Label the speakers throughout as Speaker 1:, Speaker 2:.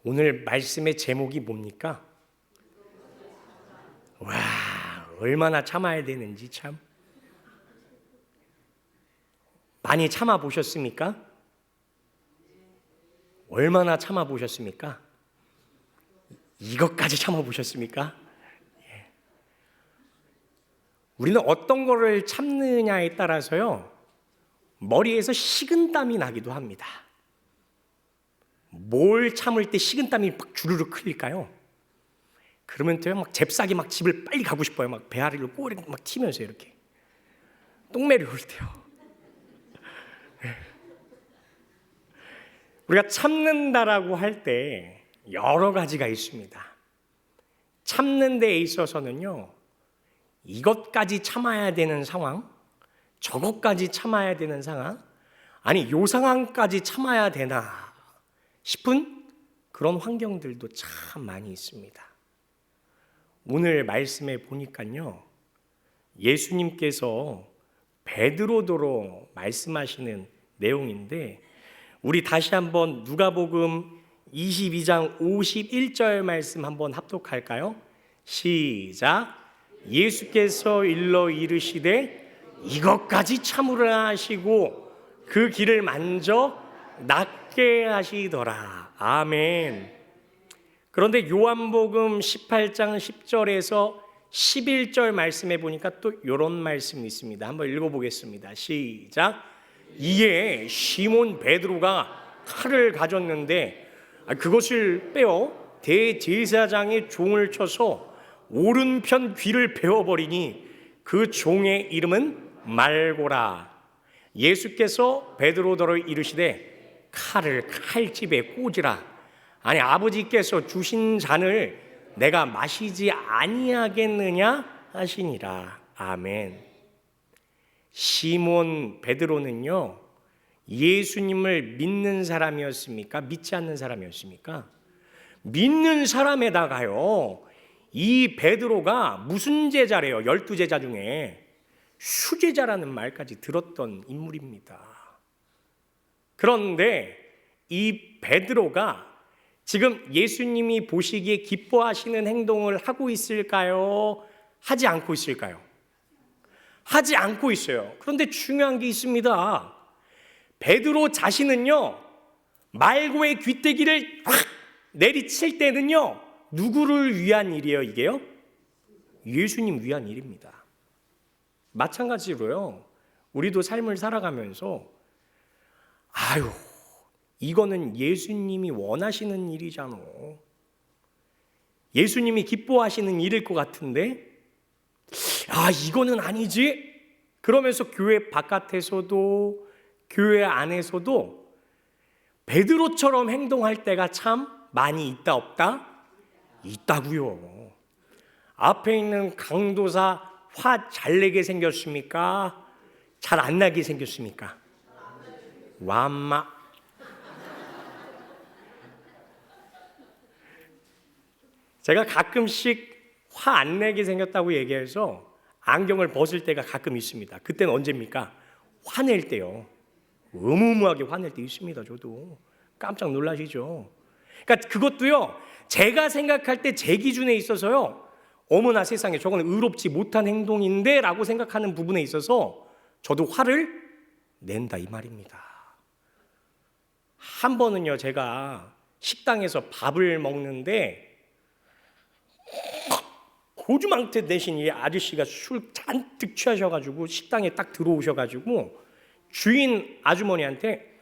Speaker 1: 오늘 말씀의 제목이 뭡니까? 와, 얼마나 참아야 되는지 참. 많이 참아 보셨습니까? 얼마나 참아 보셨습니까? 이것까지 참아 보셨습니까? 예. 우리는 어떤 거를 참느냐에 따라서요, 머리에서 식은땀이 나기도 합니다. 뭘 참을 때 식은땀이 막 주르륵 흘릴까요? 그러면 또요, 막 잽싸게 막 집을 빨리 가고 싶어요. 막 배앓이를 꼬리 막 튀면서 이렇게 똥매를 흘 때요. 우리가 참는다라고 할 때 여러 가지가 있습니다. 참는 데 있어서는요, 이것까지 참아야 되는 상황, 저것까지 참아야 되는 상황, 아니 요 상황까지 참아야 되나 싶은 그런 환경들도 참 많이 있습니다. 오늘 말씀에 보니까요, 예수님께서 베드로더러 말씀하시는 내용인데, 우리 다시 한번 누가복음 22장 51절 말씀 한번 합독할까요? 시작. 예수께서 일러 이르시되 이것까지 참으라 하시고 그 길을 만져 낫게 하시더라. 아멘. 그런데 요한복음 18장 10절에서 11절 말씀에 보니까 또 이런 말씀이 있습니다. 한번 읽어보겠습니다. 시작. 이에 시몬 베드로가 칼을 가졌는데 그것을 빼어 대제사장의 종을 쳐서 오른편 귀를 베어버리니 그 종의 이름은 말고라. 예수께서 베드로더러 이르시되 칼을 칼집에 꽂으라. 아니 아버지께서 주신 잔을 내가 마시지 아니하겠느냐 하시니라. 아멘. 시몬 베드로는요, 예수님을 믿는 사람이었습니까? 믿지 않는 사람이었습니까? 믿는 사람에다가요, 이 베드로가 무슨 제자래요? 12제자 중에 수제자라는 말까지 들었던 인물입니다. 그런데 이 베드로가 지금 예수님이 보시기에 기뻐하시는 행동을 하고 있을까요? 하지 않고 있을까요? 하지 않고 있어요. 그런데 중요한 게 있습니다. 베드로 자신은요, 말고의 귀때기를 확 내리칠 때는요, 누구를 위한 일이에요, 이게요? 예수님 위한 일입니다. 마찬가지로요, 우리도 삶을 살아가면서 아유, 이거는 예수님이 원하시는 일이잖아. 예수님이 기뻐하시는 일일 것 같은데, 아, 이거는 아니지? 그러면서 교회 바깥에서도 교회 안에서도 베드로처럼 행동할 때가 참 많이 있다 없다? 있다고요. 앞에 있는 강도사 화 잘 내게 생겼습니까? 잘 안 나게 생겼습니까? 완마. 제가 가끔씩 화 안 내게 생겼다고 얘기해서 안경을 벗을 때가 가끔 있습니다. 그때는 언제입니까? 화낼 때요. 어마어마하게 화낼 때 있습니다. 저도 깜짝 놀라시죠. 그러니까 그것도요, 제가 생각할 때 제 기준에 있어서요, 어머나 세상에 저건 의롭지 못한 행동인데 라고 생각하는 부분에 있어서 저도 화를 낸다 이 말입니다. 한 번은요, 제가 식당에서 밥을 먹는데 고주망태 대신 이 아저씨가 술 잔뜩 취하셔가지고 식당에 딱 들어오셔가지고 주인 아주머니한테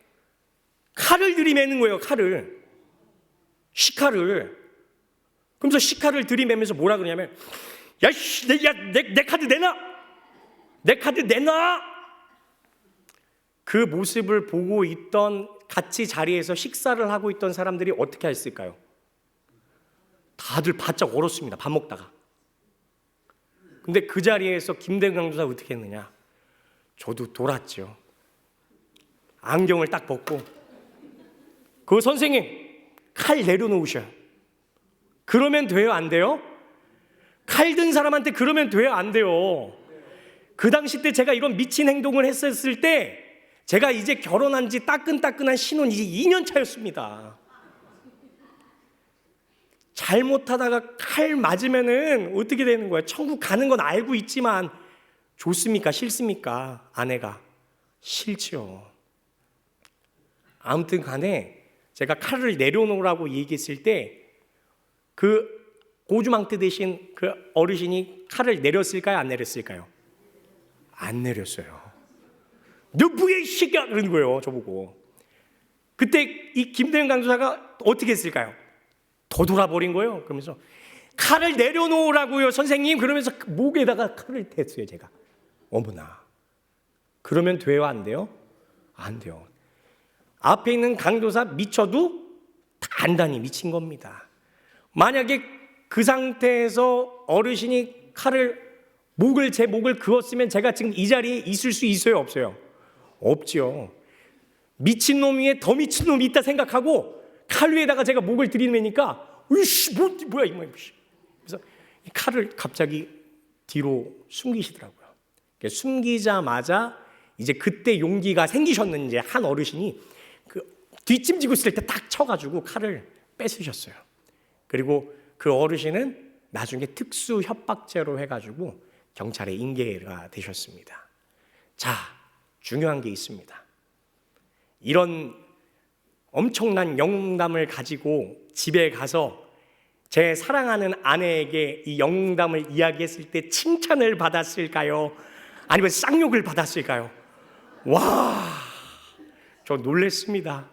Speaker 1: 칼을 들이매는 거예요. 칼을, 시칼을. 그러면서 시칼을 들이매면서 뭐라 그러냐면, 야씨, 내 카드 내놔, 내 카드 내놔. 그 모습을 보고 있던, 같이 자리에서 식사를 하고 있던 사람들이 어떻게 했을까요? 다들 바짝 얼었습니다. 밥 먹다가. 근데 그 자리에서 김대근 강도사 어떻게 했느냐? 저도 돌았죠. 안경을 딱 벗고, 그 선생님 칼 내려놓으셔. 그러면 돼요, 안 돼요? 칼 든 사람한테 그러면 돼요, 안 돼요? 그 당시 때 제가 이런 미친 행동을 했었을 때, 제가 이제 결혼한 지 따끈따끈한 신혼 이제 2년 차였습니다. 잘못하다가 칼 맞으면은 어떻게 되는 거예요? 천국 가는 건 알고 있지만 좋습니까? 싫습니까? 아내가 싫죠. 아무튼 간에 제가 칼을 내려놓으라고 얘기했을 때 그 고주망태 대신 그 어르신이 칼을 내렸을까요? 안 내렸을까요? 안 내렸어요. 너 뭐야 이 새끼야 그러는 거예요. 저보고. 그때 이 김대현 강도사가 어떻게 했을까요? 더 돌아버린 거예요. 그러면서 칼을 내려놓으라고요 선생님. 그러면서 목에다가 칼을 댔어요. 제가. 어머나. 그러면 돼요? 안 돼요? 안 돼요. 앞에 있는 강도사 미쳐도 단단히 미친 겁니다. 만약에 그 상태에서 어르신이 칼을 제 목을 그었으면 제가 지금 이 자리에 있을 수 있어요? 없어요? 없죠. 미친 놈 위에 더 미친 놈이 있다 생각하고 칼 위에다가 제가 목을 들이매니까 으이씨 뭐야 이거. 그래서 이 칼을 갑자기 뒤로 숨기시더라고요. 숨기자마자 이제 그때 용기가 생기셨는지 한 어르신이 그 뒷짐지고 있을 때 딱 쳐가지고 칼을 뺏으셨어요. 그리고 그 어르신은 나중에 특수 협박죄로 해가지고 경찰에 인계가 되셨습니다. 자, 중요한 게 있습니다. 이런 엄청난 영웅담을 가지고 집에 가서 제 사랑하는 아내에게 이 영웅담을 이야기했을 때 칭찬을 받았을까요? 아니면 쌍욕을 받았을까요? 와, 저 놀랬습니다.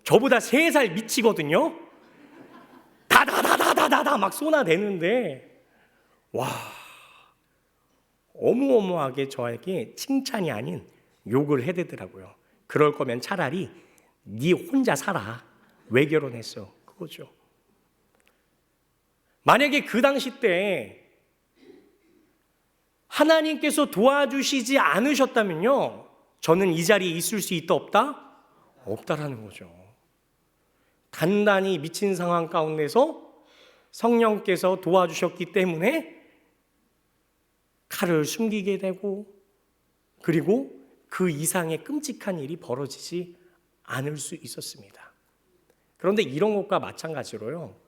Speaker 1: 저보다 3살 미치거든요. 다다다다다다다 막 쏟아내는데 와, 어무어무하게 저에게 칭찬이 아닌 욕을 해대더라고요. 그럴 거면 차라리 네 혼자 살아. 왜 결혼했어? 그거죠. 만약에 그 당시 때 하나님께서 도와주시지 않으셨다면요, 저는 이 자리에 있을 수 있다 없다? 없다라는 거죠. 단단히 미친 상황 가운데서 성령께서 도와주셨기 때문에 칼을 숨기게 되고 그리고 그 이상의 끔찍한 일이 벌어지지 않을 수 있었습니다. 그런데 이런 것과 마찬가지로요,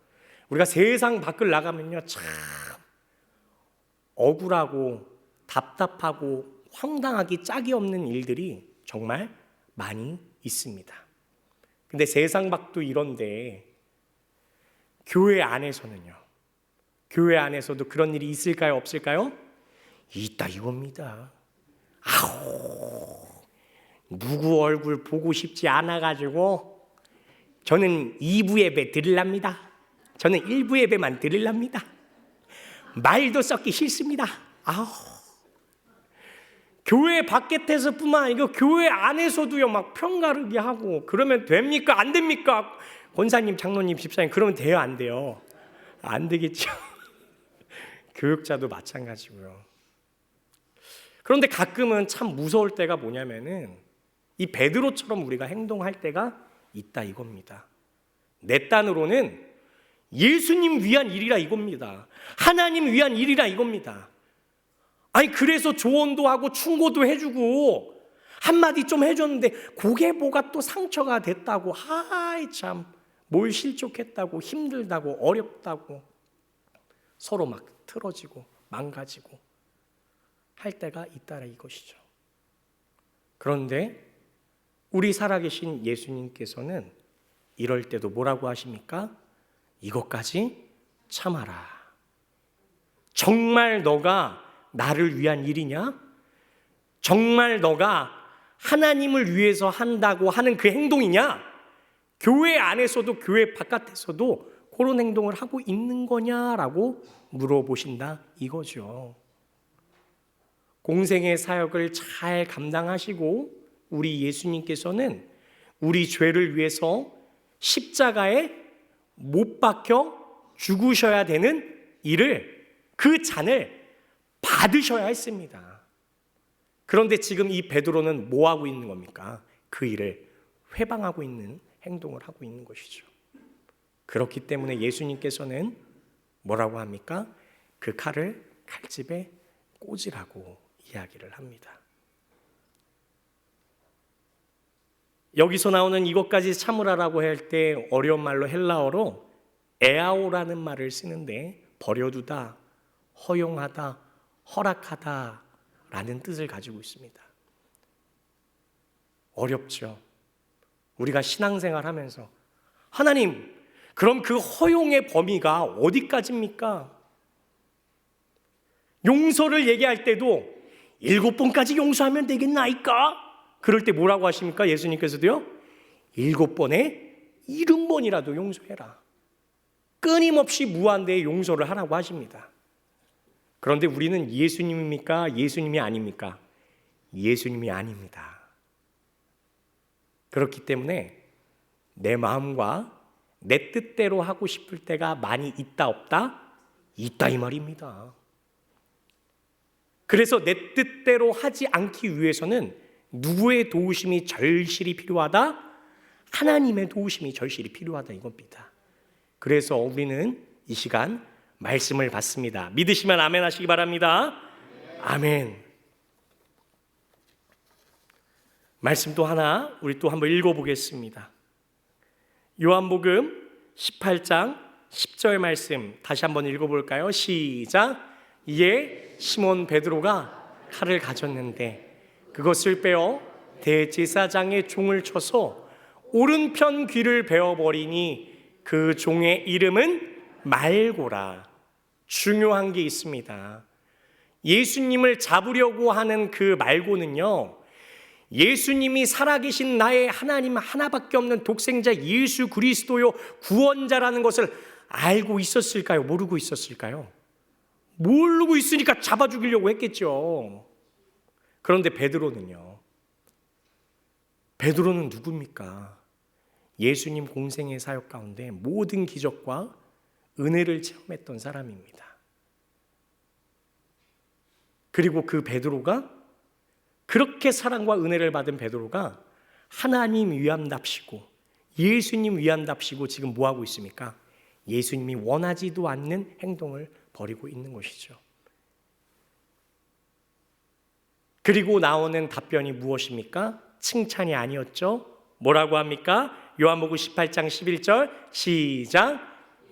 Speaker 1: 우리가 세상 밖을 나가면요 참 억울하고 답답하고 황당하기 짝이 없는 일들이 정말 많이 있습니다. 근데 세상 밖도 이런데 교회 안에서는요, 교회 안에서도 그런 일이 있을까요? 없을까요? 있다 이겁니다. 아우, 누구 얼굴 보고 싶지 않아가지고 저는 2부 예배 드리랍니다. 저는 1부 예배만 드리랍니다. 말도 썩기 싫습니다. 아우, 교회 밖에서뿐만 아니고 교회 안에서도요 막 편가르기 하고 그러면 됩니까? 안 됩니까? 권사님, 장로님, 집사님 그러면 돼요? 안 돼요? 안 되겠죠. 교육자도 마찬가지고요. 그런데 가끔은 참 무서울 때가 뭐냐면은 이 베드로처럼 우리가 행동할 때가 있다 이겁니다. 내 딴으로는 예수님 위한 일이라 이겁니다. 하나님 위한 일이라 이겁니다. 아니 그래서 조언도 하고 충고도 해주고 한마디 좀 해줬는데 그게 뭐가 또 상처가 됐다고, 하이 참 뭘 실족했다고, 힘들다고, 어렵다고 서로 막 틀어지고 망가지고 할 때가 있다라 이것이죠. 그런데 우리 살아계신 예수님께서는 이럴 때도 뭐라고 하십니까? 이것까지 참아라. 정말 너가 나를 위한 일이냐? 정말 너가 하나님을 위해서 한다고 하는 그 행동이냐? 교회 안에서도 교회 바깥에서도 그런 행동을 하고 있는 거냐라고 물어보신다 이거죠. 공생의 사역을 잘 감당하시고 우리 예수님께서는 우리 죄를 위해서 십자가에 못 박혀 죽으셔야 되는 일을, 그 잔을 받으셔야 했습니다. 그런데 지금 이 베드로는 뭐 하고 있는 겁니까? 그 일을 회방하고 있는 행동을 하고 있는 것이죠. 그렇기 때문에 예수님께서는 뭐라고 합니까? 그 칼을 칼집에 꽂으라고 이야기를 합니다. 여기서 나오는 이것까지 참으라라고 할 때 어려운 말로 헬라어로 에아오라는 말을 쓰는데 버려두다, 허용하다, 허락하다 라는 뜻을 가지고 있습니다. 어렵죠. 우리가 신앙생활 하면서 하나님, 그럼 그 허용의 범위가 어디까지입니까? 용서를 얘기할 때도 7번까지 용서하면 되겠나이까? 그럴 때 뭐라고 하십니까? 예수님께서도요, 7번에 70번이라도 용서해라. 끊임없이 무한대의 용서를 하라고 하십니다. 그런데 우리는 예수님입니까? 예수님이 아닙니까? 예수님이 아닙니다. 그렇기 때문에 내 마음과 내 뜻대로 하고 싶을 때가 많이 있다 없다? 있다 이 말입니다. 그래서 내 뜻대로 하지 않기 위해서는 누구의 도우심이 절실히 필요하다? 하나님의 도우심이 절실히 필요하다 이겁니다. 그래서 우리는 이 시간 말씀을 받습니다. 믿으시면 아멘 하시기 바랍니다. 아멘. 말씀 또 하나 우리 또 한번 읽어보겠습니다. 요한복음 18장 10절 말씀 다시 한번 읽어볼까요? 시작. 이에 시몬 베드로가 칼을 가졌는데 그것을 빼어 대제사장의 종을 쳐서 오른편 귀를 베어버리니 그 종의 이름은 말고라. 중요한 게 있습니다. 예수님을 잡으려고 하는 그 말고는요, 예수님이 살아계신 나의 하나님 하나밖에 없는 독생자 예수 그리스도요 구원자라는 것을 알고 있었을까요? 모르고 있었을까요? 모르고 있으니까 잡아 죽이려고 했겠죠. 그런데 베드로는 누굽니까? 예수님 공생의 사역 가운데 모든 기적과 은혜를 체험했던 사람입니다. 그리고 그 베드로가, 그렇게 사랑과 은혜를 받은 베드로가 하나님 위함답시고 예수님 위함답시고 지금 뭐하고 있습니까? 예수님이 원하지도 않는 행동을 벌이고 있는 것이죠. 그리고 나오는 답변이 무엇입니까? 칭찬이 아니었죠. 뭐라고 합니까? 요한복음 18장 11절 시작.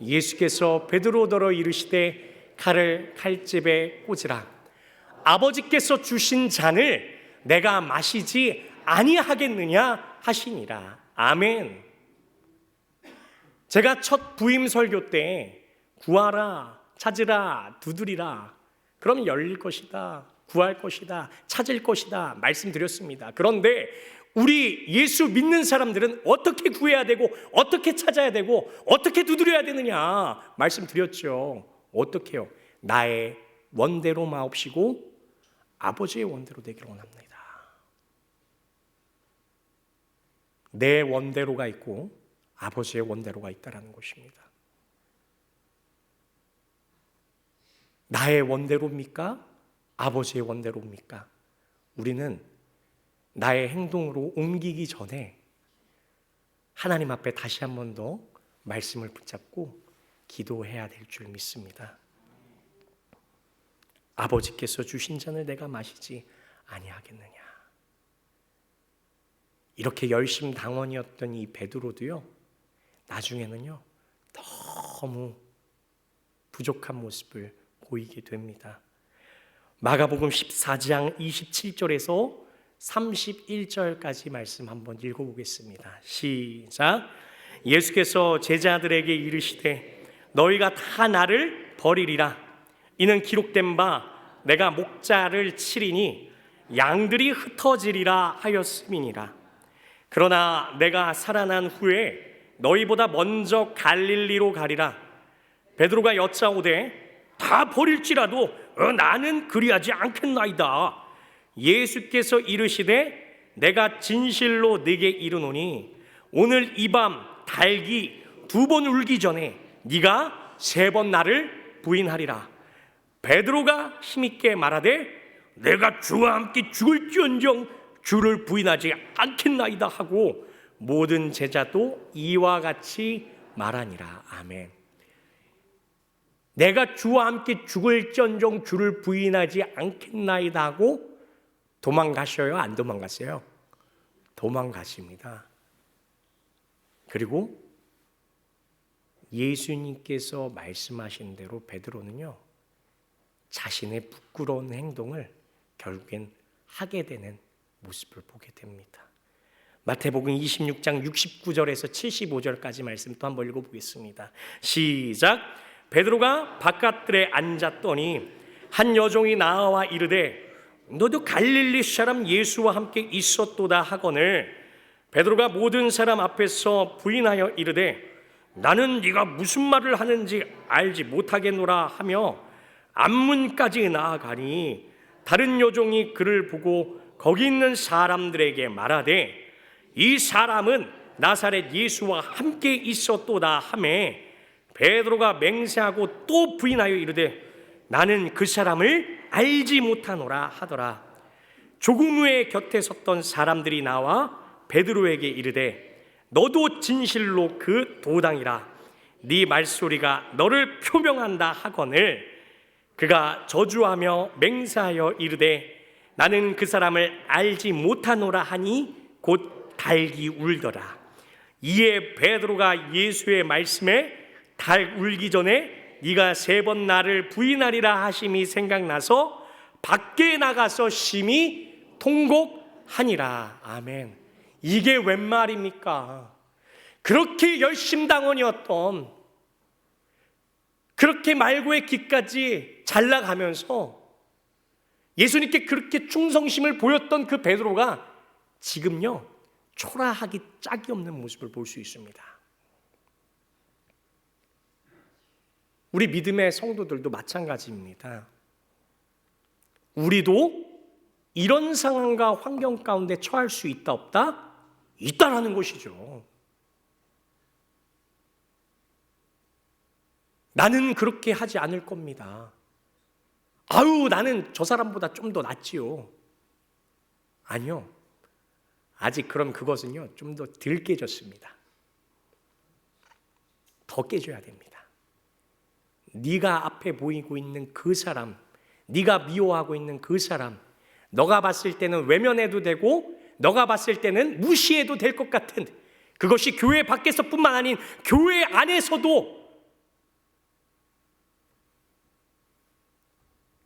Speaker 1: 예수께서 베드로더러 이르시되 칼을 칼집에 꽂으라. 아버지께서 주신 잔을 내가 마시지 아니하겠느냐 하시니라. 아멘. 제가 첫 부임 설교 때 구하라, 찾으라, 두드리라. 그럼 열릴 것이다, 구할 것이다, 찾을 것이다 말씀드렸습니다. 그런데 우리 예수 믿는 사람들은 어떻게 구해야 되고 어떻게 찾아야 되고 어떻게 두드려야 되느냐 말씀드렸죠. 어떻게요? 나의 원대로 마옵시고 아버지의 원대로 되기를 원합니다. 내 원대로가 있고 아버지의 원대로가 있다는 것입니다. 나의 원대로입니까? 아버지의 원대로입니까? 우리는 나의 행동으로 옮기기 전에 하나님 앞에 다시 한 번 더 말씀을 붙잡고 기도해야 될 줄 믿습니다. 아버지께서 주신 잔을 내가 마시지 아니하겠느냐. 이렇게 열심당원이었던 이 베드로도요, 나중에는요 너무 부족한 모습을 보이게 됩니다. 마가복음 14장 27절에서 31절까지 말씀 한번 읽어보겠습니다. 시작. 예수께서 제자들에게 이르시되 너희가 다 나를 버리리라. 이는 기록된 바 내가 목자를 치리니 양들이 흩어지리라 하였음이니라. 그러나 내가 살아난 후에 너희보다 먼저 갈릴리로 가리라. 베드로가 여짜오되 다 버릴지라도 나는 그리하지 않겠나이다. 예수께서 이르시되 내가 진실로 네게 이르노니 오늘 이 밤 닭이 2번 울기 전에 네가 3번 나를 부인하리라. 베드로가 힘있게 말하되 내가 주와 함께 죽을지언정 주를 부인하지 않겠나이다 하고 모든 제자도 이와 같이 말하니라. 아멘. 내가 주와 함께 죽을지언정 주를 부인하지 않겠나이다 하고 도망가셔요? 안 도망갔어요? 도망가십니다. 그리고 예수님께서 말씀하신 대로 베드로는요, 자신의 부끄러운 행동을 결국엔 하게 되는 모습을 보게 됩니다. 마태복음 26장 69절에서 75절까지 말씀 또 한번 읽어보겠습니다. 시작. 베드로가 바깥들에 앉았더니 한 여종이 나와 이르되 너도 갈릴리 사람 예수와 함께 있었도다 하거늘 베드로가 모든 사람 앞에서 부인하여 이르되 나는 네가 무슨 말을 하는지 알지 못하겠노라 하며 앞문까지 나아가니 다른 여종이 그를 보고 거기 있는 사람들에게 말하되 이 사람은 나사렛 예수와 함께 있었도다 하매 베드로가 맹세하고 또 부인하여 이르되 나는 그 사람을 알지 못하노라 하더라. 조금 후에 곁에 섰던 사람들이 나와 베드로에게 이르되 너도 진실로 그 도당이라 네 말소리가 너를 표명한다 하거늘 그가 저주하며 맹세하여 이르되 나는 그 사람을 알지 못하노라 하니 곧 달기 울더라. 이에 베드로가 예수의 말씀에 달 울기 전에 네가 3번 나를 부인하리라 하심이 생각나서 밖에 나가서 심히 통곡하니라. 아멘. 이게 웬 말입니까? 그렇게 열심당원이었던, 그렇게 말고의 길까지 잘 나가면서 예수님께 그렇게 충성심을 보였던 그 베드로가 지금요 초라하기 짝이 없는 모습을 볼 수 있습니다. 우리 믿음의 성도들도 마찬가지입니다. 우리도 이런 상황과 환경 가운데 처할 수 있다 없다? 있다라는 것이죠. 나는 그렇게 하지 않을 겁니다. 아유, 나는 저 사람보다 좀 더 낫지요. 아니요. 아직 그럼 그것은요 좀 더 덜 깨졌습니다. 더 깨져야 됩니다. 네가 앞에 보이고 있는 그 사람, 네가 미워하고 있는 그 사람, 너가 봤을 때는 외면해도 되고 너가 봤을 때는 무시해도 될 것 같은, 그것이 교회 밖에서뿐만 아닌 교회 안에서도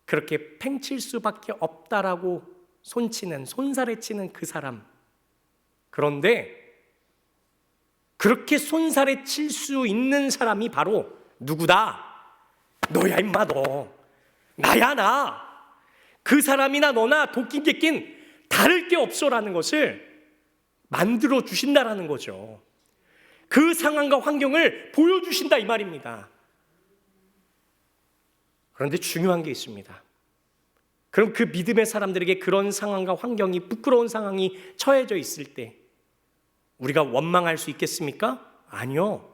Speaker 1: 그렇게 팽칠 수밖에 없다라고 손살에 치는 그 사람, 그런데 그렇게 손살에 칠 수 있는 사람이 바로 누구다? 너야 임마. 너 나야 나. 그 사람이나 너나 도끼 객긴 다를 게 없어라는 것을 만들어 주신다라는 거죠. 그 상황과 환경을 보여주신다 이 말입니다. 그런데 중요한 게 있습니다. 그럼 그 믿음의 사람들에게 그런 상황과 환경이, 부끄러운 상황이 처해져 있을 때 우리가 원망할 수 있겠습니까? 아니요.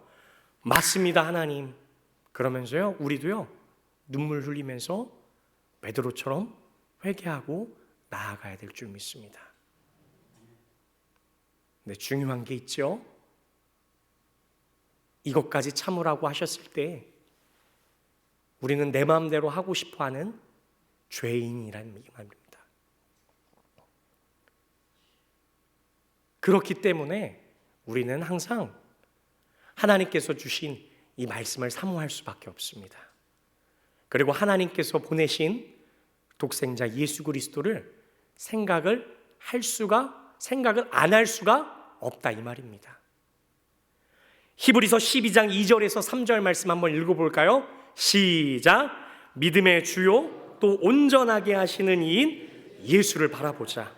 Speaker 1: 맞습니다 하나님. 그러면서요 우리도요 눈물 흘리면서 베드로처럼 회개하고 나아가야 될 줄 믿습니다. 근데 중요한 게 있죠. 이것까지 참으라고 하셨을 때 우리는 내 마음대로 하고 싶어하는 죄인이라는 말입니다. 그렇기 때문에 우리는 항상 하나님께서 주신 이 말씀을 사모할 수밖에 없습니다. 그리고 하나님께서 보내신 독생자 예수 그리스도를 생각을 안 할 수가 없다 이 말입니다. 히브리서 12장 2절에서 3절 말씀 한번 읽어볼까요? 시작. 믿음의 주요 또 온전하게 하시는 이인 예수를 바라보자.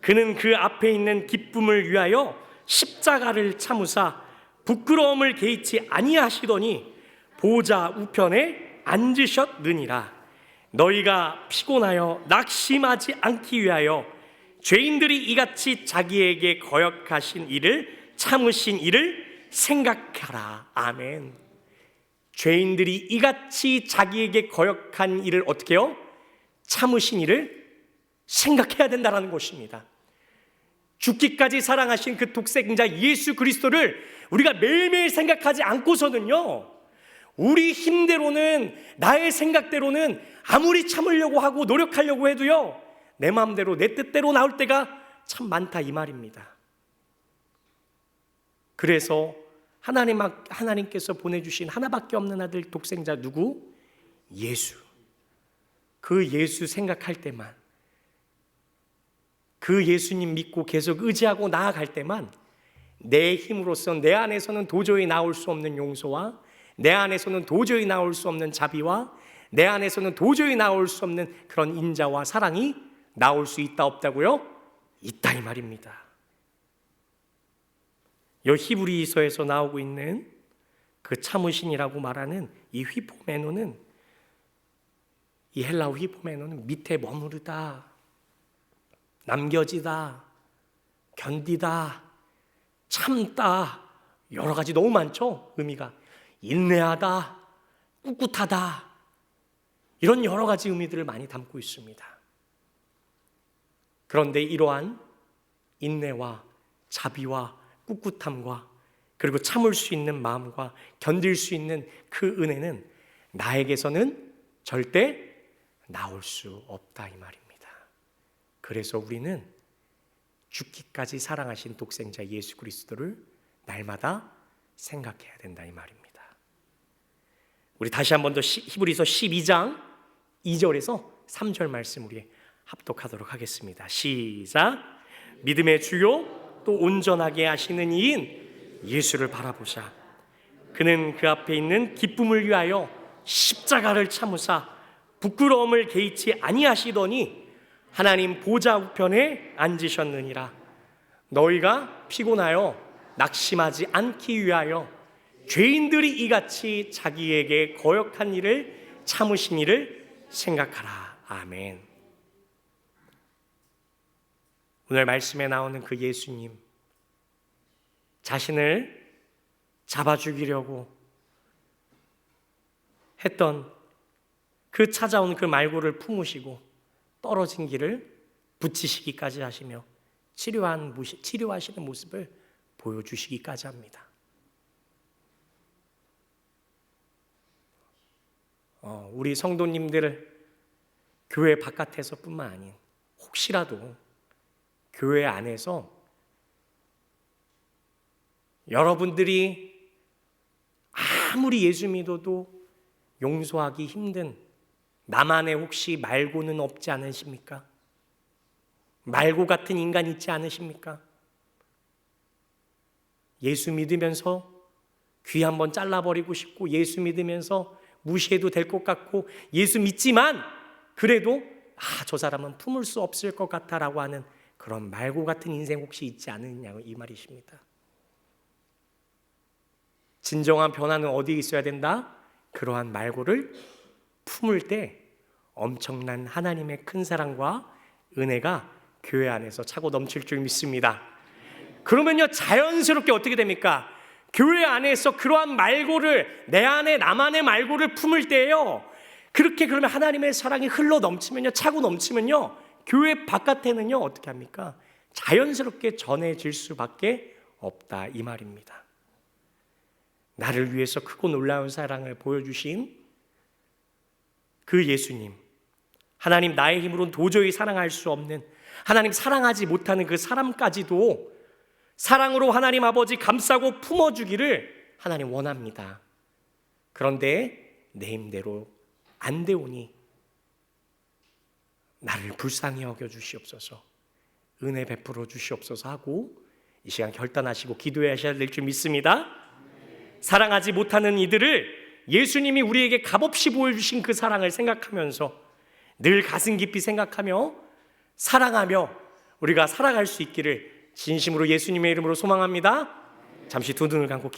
Speaker 1: 그는 그 앞에 있는 기쁨을 위하여 십자가를 참으사 부끄러움을 개의치 아니하시더니 보좌 우편에 앉으셨느니라. 너희가 피곤하여 낙심하지 않기 위하여 죄인들이 이같이 자기에게 거역하신 일을 참으신 일을 생각하라. 아멘. 죄인들이 이같이 자기에게 거역한 일을 어떻게 해요? 참으신 일을 생각해야 된다는 것입니다. 죽기까지 사랑하신 그 독생자 예수 그리스도를 우리가 매일매일 생각하지 않고서는요 우리 힘대로는, 나의 생각대로는 아무리 참으려고 하고 노력하려고 해도요 내 마음대로 내 뜻대로 나올 때가 참 많다 이 말입니다. 그래서 하나님께서 보내주신 하나밖에 없는 아들 독생자 누구? 예수. 그 예수 생각할 때만, 그 예수님 믿고 계속 의지하고 나아갈 때만 내 힘으로서 내 안에서는 도저히 나올 수 없는 용서와 내 안에서는 도저히 나올 수 없는 자비와 내 안에서는 도저히 나올 수 없는 그런 인자와 사랑이 나올 수 있다 없다고요? 있다 이 말입니다. 이 히브리서에서 나오고 있는 그 참으신이라고 말하는 이 휘포메노는, 이 헬라어 휘포메노는 밑에 머무르다, 남겨지다, 견디다, 참다, 여러 가지 너무 많죠. 의미가 인내하다, 꿋꿋하다, 이런 여러 가지 의미들을 많이 담고 있습니다. 그런데 이러한 인내와 자비와 꿋꿋함과 그리고 참을 수 있는 마음과 견딜 수 있는 그 은혜는 나에게서는 절대 나올 수 없다 이 말입니다. 그래서 우리는 죽기까지 사랑하신 독생자 예수 그리스도를 날마다 생각해야 된다 이 말입니다. 우리 다시 한 번 더 히브리서 12장 2절에서 3절 말씀 우리 합독하도록 하겠습니다. 시작. 믿음의 주요 또 온전하게 하시는 이인 예수를 바라보자. 그는 그 앞에 있는 기쁨을 위하여 십자가를 참으사 부끄러움을 개의치 아니하시더니 하나님 보좌 우편에 앉으셨느니라. 너희가 피곤하여 낙심하지 않기 위하여 죄인들이 이같이 자기에게 거역한 일을 참으신 일을 생각하라. 아멘. 오늘 말씀에 나오는 그 예수님, 자신을 잡아 죽이려고 했던 그 찾아온 그 말고를 품으시고 떨어진 길을 붙이시기까지 하시며 치료하시는 모습을 보여주시기까지 합니다. 우리 성도님들 교회 바깥에서뿐만 아닌 혹시라도 교회 안에서 여러분들이 아무리 예수 믿어도 용서하기 힘든 나만의 혹시 말고는 없지 않으십니까? 말고 같은 인간 있지 않으십니까? 예수 믿으면서 귀 한번 잘라버리고 싶고 예수 믿으면서 무시해도 될 것 같고 예수 믿지만 그래도 저 사람은 품을 수 없을 것 같다라고 하는 그런 말고 같은 인생 혹시 있지 않느냐고 이 말이십니다. 진정한 변화는 어디에 있어야 된다? 그러한 말고를 품을 때 엄청난 하나님의 큰 사랑과 은혜가 교회 안에서 차고 넘칠 줄 믿습니다. 그러면요 자연스럽게 어떻게 됩니까? 교회 안에서 그러한 말고를 내 안에 나만의 말고를 품을 때요 그렇게 그러면 하나님의 사랑이 흘러 넘치면요 차고 넘치면요 교회 바깥에는요 어떻게 합니까? 자연스럽게 전해질 수밖에 없다 이 말입니다. 나를 위해서 크고 놀라운 사랑을 보여주신 그 예수님, 하나님 나의 힘으로는 도저히 사랑할 수 없는, 하나님 사랑하지 못하는 그 사람까지도 사랑으로 하나님 아버지 감싸고 품어주기를 하나님 원합니다. 그런데 내 힘대로 안 되오니 나를 불쌍히 여겨주시옵소서, 은혜 베풀어 주시옵소서 하고 이 시간 결단하시고 기도하셔야 될 줄 믿습니다. 사랑하지 못하는 이들을 예수님이 우리에게 값없이 보여주신 그 사랑을 생각하면서 늘 가슴 깊이 생각하며 사랑하며 우리가 살아갈 수 있기를 진심으로 예수님의 이름으로 소망합니다. 잠시 두 눈을 감고